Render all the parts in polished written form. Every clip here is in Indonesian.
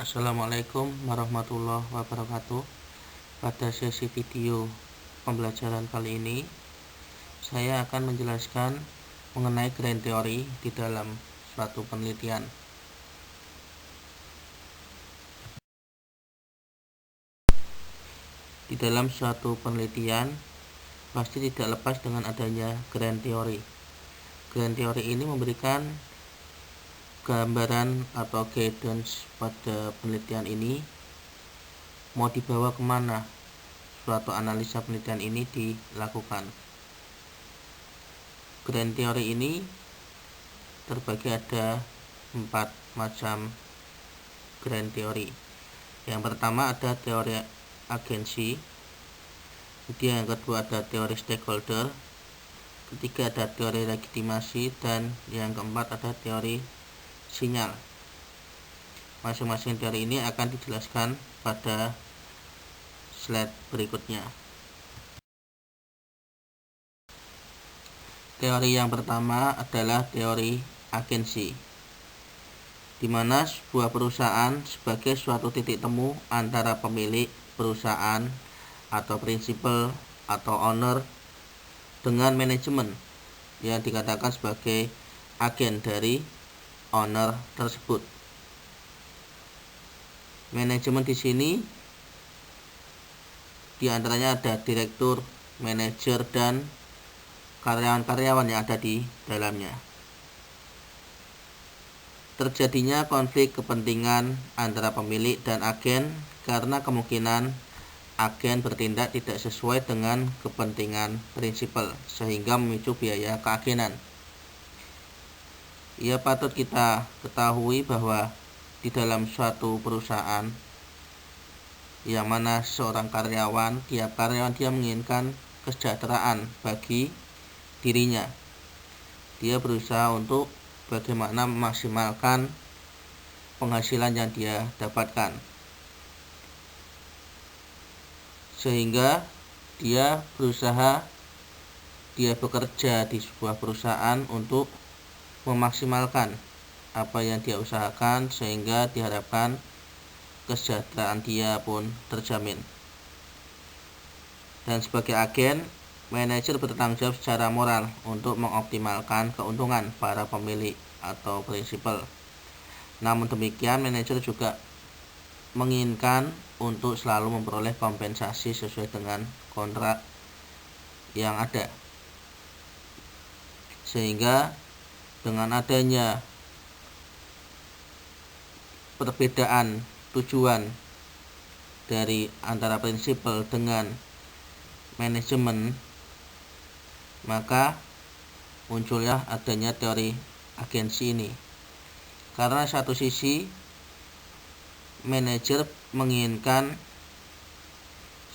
Assalamualaikum warahmatullahi wabarakatuh. Pada sesi video pembelajaran kali ini, saya akan menjelaskan mengenai grand teori di dalam suatu penelitian. Di dalam suatu penelitian, pasti tidak lepas dengan adanya grand teori. Grand teori ini memberikan gambaran atau guidance pada penelitian ini, mau dibawa kemana suatu analisa penelitian ini dilakukan. Grand teori ini terbagi ada 4 macam grand teori. Yang pertama ada teori agensi, kemudian yang kedua ada teori stakeholder, ketiga ada teori legitimasi, dan yang keempat ada teori sinyal. Masing-masing teori ini akan dijelaskan pada slide berikutnya. Teori yang pertama adalah teori agensi, di mana sebuah perusahaan sebagai suatu titik temu antara pemilik perusahaan atau prinsipal atau owner dengan manajemen yang dikatakan sebagai agen dari owner tersebut. Manajemen di sini diantaranya ada direktur, manajer, dan karyawan-karyawan yang ada di dalamnya. Terjadinya konflik kepentingan antara pemilik dan agen karena kemungkinan agen bertindak tidak sesuai dengan kepentingan prinsipal sehingga memicu biaya keagenan. Ya, patut kita ketahui bahwa di dalam suatu perusahaan yang mana seorang karyawan, dia menginginkan kesejahteraan bagi dirinya. Dia berusaha untuk bagaimana memaksimalkan penghasilan yang dia dapatkan, sehingga dia bekerja di sebuah perusahaan untuk memaksimalkan apa yang dia usahakan, sehingga diharapkan kesejahteraan dia pun terjamin. Dan sebagai agen, manajer bertanggung jawab secara moral untuk mengoptimalkan keuntungan para pemilik atau prinsipal. Namun demikian, manajer juga menginginkan untuk selalu memperoleh kompensasi sesuai dengan kontrak yang ada. Sehingga dengan adanya perbedaan tujuan dari antara prinsipal dengan manajemen, maka munculnya adanya teori agensi ini. Karena satu sisi manajer menginginkan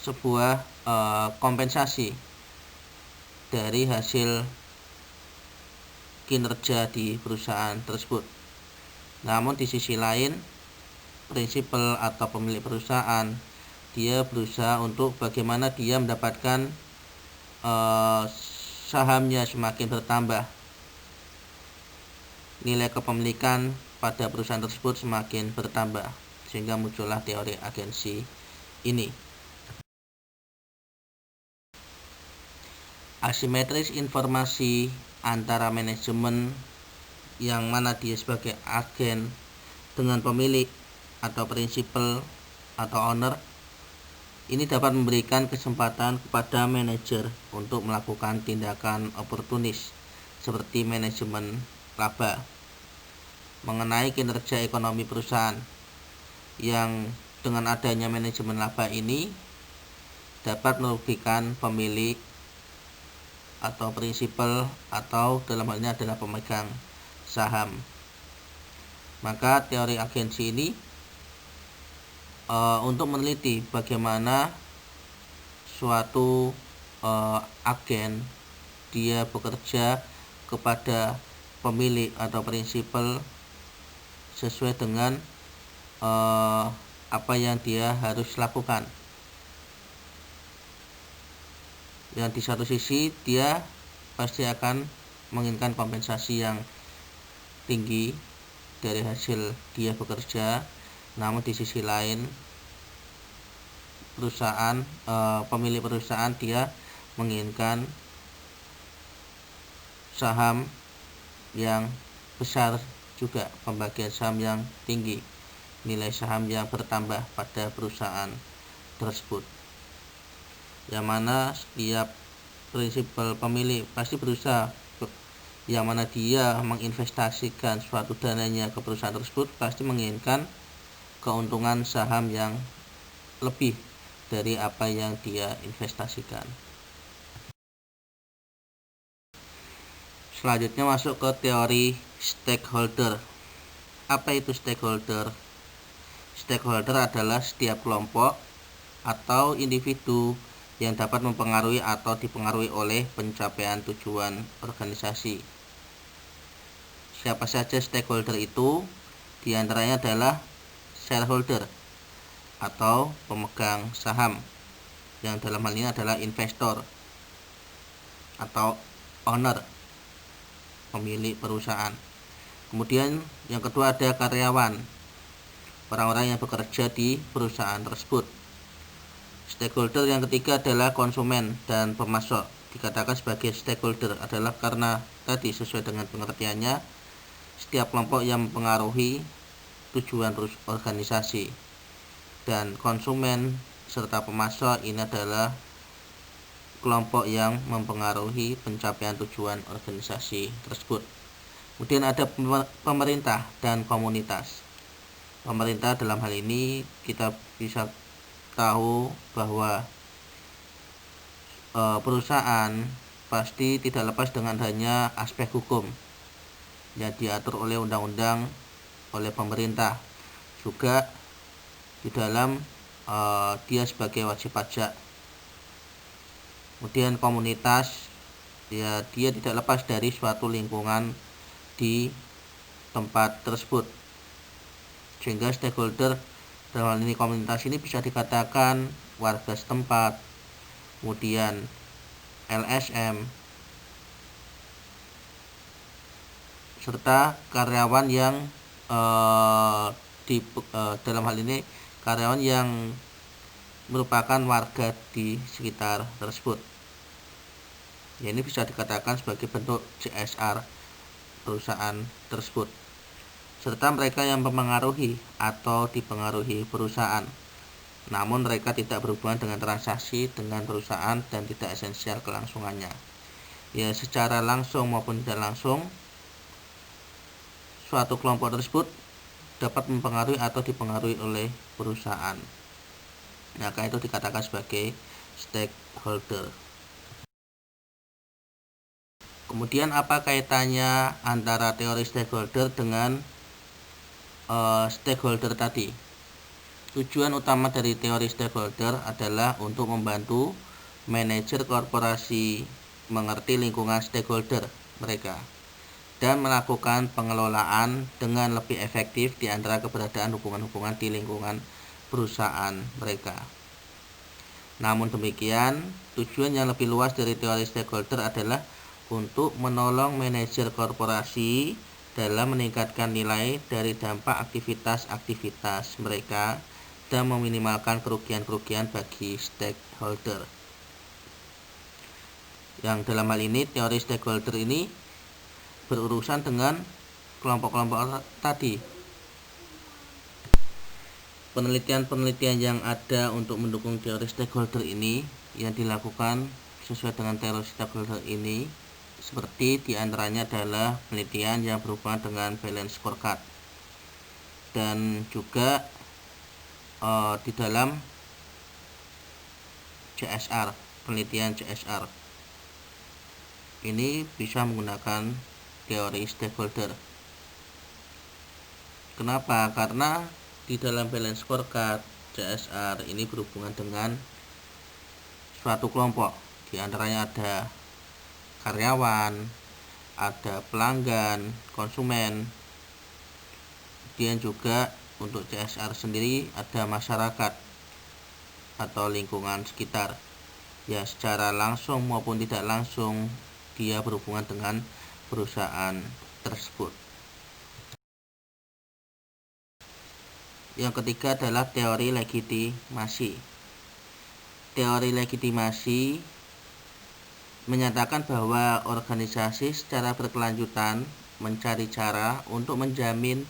sebuah kompensasi dari hasil kinerja di perusahaan tersebut. Namun di sisi lain, prinsipal atau pemilik perusahaan, dia berusaha untuk bagaimana dia mendapatkan sahamnya semakin bertambah, nilai kepemilikan pada perusahaan tersebut semakin bertambah, sehingga muncullah teori agensi ini. Asimetris informasi antara manajemen yang mana dia sebagai agen dengan pemilik atau prinsipal atau owner ini dapat memberikan kesempatan kepada manajer untuk melakukan tindakan oportunis seperti manajemen laba mengenai kinerja ekonomi perusahaan, yang dengan adanya manajemen laba ini dapat merugikan pemilik atau prinsipal atau dalam hal ini adalah pemegang saham. Maka teori agensi ini untuk meneliti bagaimana suatu agen dia bekerja kepada pemilik atau prinsipal sesuai dengan apa yang dia harus lakukan. Yang di satu sisi dia pasti akan menginginkan kompensasi yang tinggi dari hasil dia bekerja, Namun di sisi lain pemilik perusahaan dia menginginkan saham yang besar juga, pembagian saham yang tinggi, nilai saham yang bertambah pada perusahaan tersebut. Yang mana setiap prinsipal pemilik pasti berusaha, yang mana dia menginvestasikan suatu dananya ke perusahaan tersebut pasti menginginkan keuntungan saham yang lebih dari apa yang dia investasikan. Selanjutnya masuk ke teori stakeholder. Apa itu stakeholder? Stakeholder adalah setiap kelompok atau individu yang dapat mempengaruhi atau dipengaruhi oleh pencapaian tujuan organisasi. Siapa saja stakeholder itu? Di antaranya adalah shareholder atau pemegang saham, yang dalam hal ini adalah investor atau owner, pemilik perusahaan. Kemudian yang kedua ada karyawan, orang-orang yang bekerja di perusahaan tersebut. Stakeholder yang ketiga adalah konsumen dan pemasok. Dikatakan sebagai stakeholder adalah karena tadi sesuai dengan pengertiannya, setiap kelompok yang mempengaruhi tujuan organisasi. Dan konsumen serta pemasok ini adalah kelompok yang mempengaruhi pencapaian tujuan organisasi tersebut. Kemudian ada pemerintah dan komunitas. Pemerintah dalam hal ini kita bisa tahu bahwa perusahaan pasti tidak lepas dengan hanya aspek hukum yang diatur oleh undang-undang oleh pemerintah, juga di dalam dia sebagai wajib pajak. Kemudian komunitas, ya dia tidak lepas dari suatu lingkungan di tempat tersebut, sehingga stakeholder dalam hal ini komunitas ini bisa dikatakan warga setempat, kemudian LSM, serta karyawan yang dalam hal ini karyawan yang merupakan warga di sekitar tersebut. Ya, ini bisa dikatakan sebagai bentuk CSR perusahaan tersebut. Serta mereka yang mempengaruhi atau dipengaruhi perusahaan, namun mereka tidak berhubungan dengan transaksi dengan perusahaan dan tidak esensial kelangsungannya. Ya, secara langsung maupun tidak langsung, suatu kelompok tersebut dapat mempengaruhi atau dipengaruhi oleh perusahaan. Maka itu dikatakan sebagai stakeholder. Kemudian apa kaitannya antara teori stakeholder dengan stakeholder tadi? Tujuan utama dari teori stakeholder adalah untuk membantu manajer korporasi mengerti lingkungan stakeholder mereka dan melakukan pengelolaan dengan lebih efektif di antara keberadaan hubungan-hubungan di lingkungan perusahaan mereka. Namun demikian, tujuan yang lebih luas dari teori stakeholder adalah untuk menolong manajer korporasi dalam meningkatkan nilai dari dampak aktivitas-aktivitas mereka dan meminimalkan kerugian-kerugian bagi stakeholder. Yang dalam hal ini teori stakeholder ini berurusan dengan kelompok-kelompok tadi. Penelitian-penelitian yang ada untuk mendukung teori stakeholder ini yang dilakukan sesuai dengan teori stakeholder ini, seperti diantaranya adalah penelitian yang berhubungan dengan balance scorecard, dan juga di dalam CSR, penelitian CSR ini bisa menggunakan teori stakeholder. Kenapa? Karena di dalam balance scorecard CSR ini berhubungan dengan suatu kelompok, di antaranya ada karyawan, ada pelanggan, konsumen, kemudian juga untuk CSR sendiri ada masyarakat atau lingkungan sekitar. Ya, secara langsung maupun tidak langsung dia berhubungan dengan perusahaan tersebut. Yang ketiga adalah teori legitimasi. Teori legitimasi menyatakan bahwa organisasi secara berkelanjutan mencari cara untuk menjamin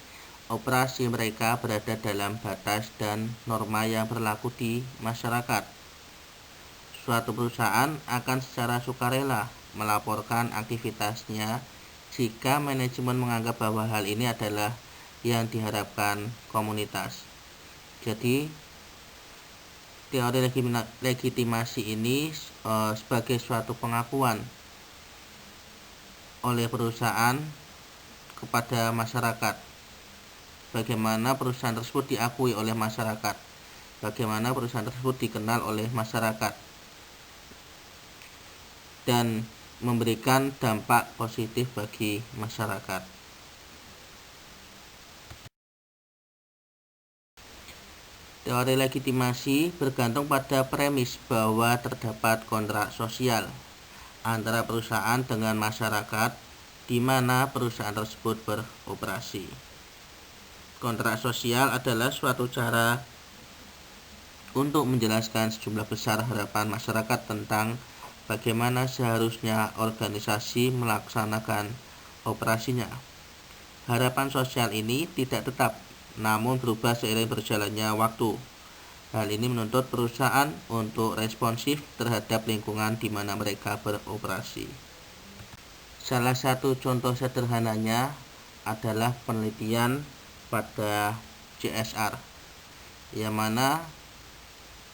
operasi mereka berada dalam batas dan norma yang berlaku di masyarakat. Suatu perusahaan akan secara sukarela melaporkan aktivitasnya jika manajemen menganggap bahwa hal ini adalah yang diharapkan komunitas. Jadi teori legitimasi ini sebagai suatu pengakuan oleh perusahaan kepada masyarakat, bagaimana perusahaan tersebut diakui oleh masyarakat, bagaimana perusahaan tersebut dikenal oleh masyarakat, dan memberikan dampak positif bagi masyarakat. Teori legitimasi bergantung pada premis bahwa terdapat kontrak sosial antara perusahaan dengan masyarakat di mana perusahaan tersebut beroperasi. Kontrak sosial adalah suatu cara untuk menjelaskan sejumlah besar harapan masyarakat tentang bagaimana seharusnya organisasi melaksanakan operasinya. Harapan sosial ini tidak tetap, namun berubah seiring berjalannya waktu. Hal ini menuntut perusahaan untuk responsif terhadap lingkungan di mana mereka beroperasi. Salah satu contoh sederhananya adalah penelitian pada CSR, yang mana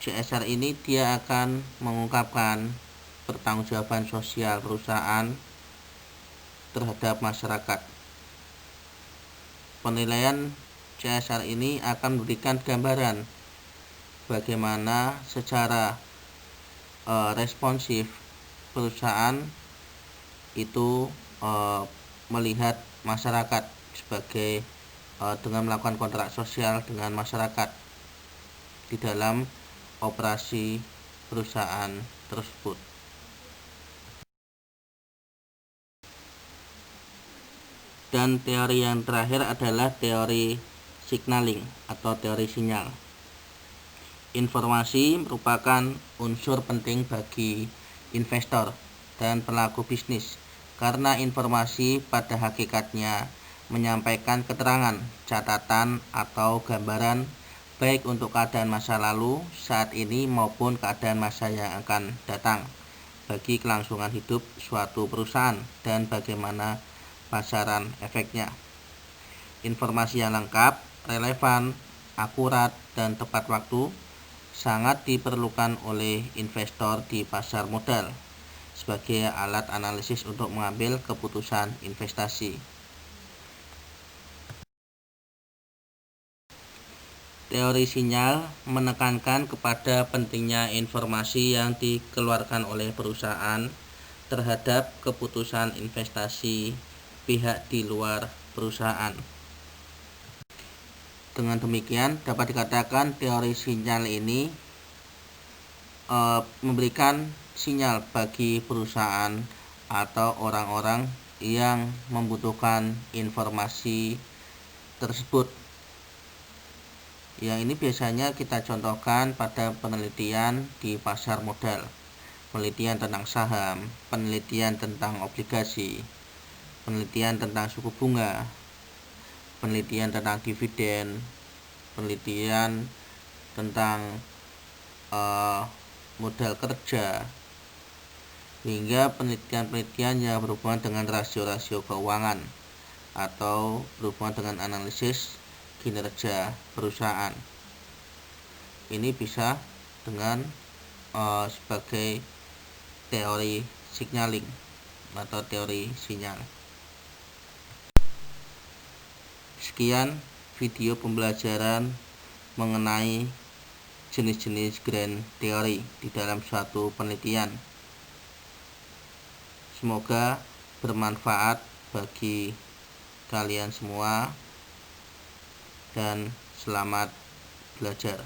CSR ini dia akan mengungkapkan pertanggungjawaban sosial perusahaan terhadap masyarakat. Penilaian CSR ini akan memberikan gambaran bagaimana secara responsif perusahaan itu melihat masyarakat sebagai dengan melakukan kontrak sosial dengan masyarakat di dalam operasi perusahaan tersebut. Dan teori yang terakhir adalah teori signaling atau teori sinyal. Informasi merupakan unsur penting bagi investor dan pelaku bisnis karena informasi pada hakikatnya menyampaikan keterangan, catatan, atau gambaran baik untuk keadaan masa lalu, saat ini, maupun keadaan masa yang akan datang bagi kelangsungan hidup suatu perusahaan dan bagaimana pasaran efeknya. Informasi yang lengkap, relevan, akurat, dan tepat waktu sangat diperlukan oleh investor di pasar modal sebagai alat analisis untuk mengambil keputusan investasi. Teori sinyal menekankan kepada pentingnya informasi yang dikeluarkan oleh perusahaan terhadap keputusan investasi pihak di luar perusahaan. Dengan demikian, dapat dikatakan teori sinyal ini memberikan sinyal bagi perusahaan atau orang-orang yang membutuhkan informasi tersebut. Yang ini biasanya kita contohkan pada penelitian di pasar modal, penelitian tentang saham, penelitian tentang obligasi, penelitian tentang suku bunga, penelitian tentang dividen, penelitian tentang modal kerja, hingga penelitian-penelitian yang berhubungan dengan rasio-rasio keuangan atau berhubungan dengan analisis kinerja perusahaan. Ini bisa dengan sebagai teori signaling atau teori sinyal. Sekian video pembelajaran mengenai jenis-jenis grand teori di dalam suatu penelitian. Semoga bermanfaat bagi kalian semua dan selamat belajar.